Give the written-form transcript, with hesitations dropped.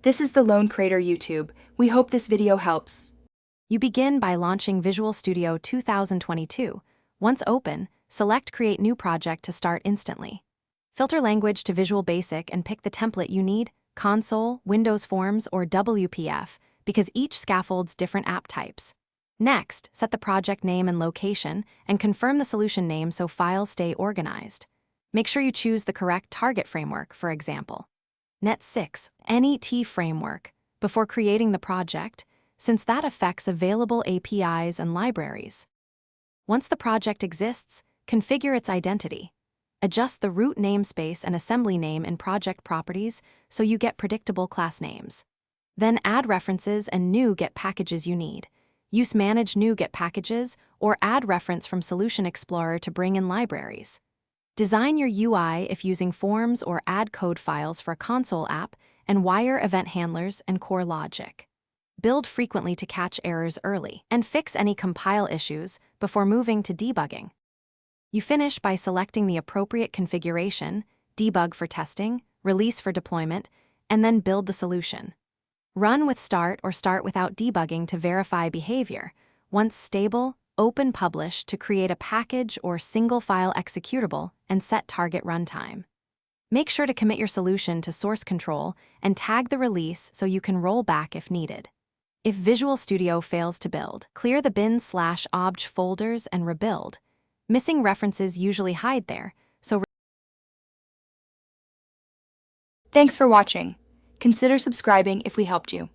This is the Lone Crater YouTube. We hope this video helps. You begin by launching Visual Studio 2022. Once open, select Create New Project to start instantly. Filter language to Visual Basic and pick the template you need, Console, Windows Forms, or WPF, because each scaffolds different app types. Next, set the project name and location, and confirm the solution name so files stay organized. Make sure you choose the correct target framework, for example, Net6, NET framework, before creating the project, since that affects available APIs and libraries. Once the project exists, configure its identity. Adjust the root namespace and assembly name in project properties so you get predictable class names. Then add references and NuGet packages you need. Use Manage NuGet packages or add reference from Solution Explorer to bring in libraries. Design your UI if using forms or add code files for a console app and wire event handlers and core logic. Build frequently to catch errors early and fix any compile issues before moving to debugging. You finish by selecting the appropriate configuration, debug for testing, release for deployment, and then build the solution. Run with start or start without debugging to verify behavior. Once stable, open Publish to create a package or single file executable and set target runtime. Make sure to commit your solution to source control and tag the release so you can roll back if needed. If Visual Studio fails to build, clear the bin/obj folders and rebuild. Missing references usually hide there, so Thanks for watching. Consider subscribing if we helped you.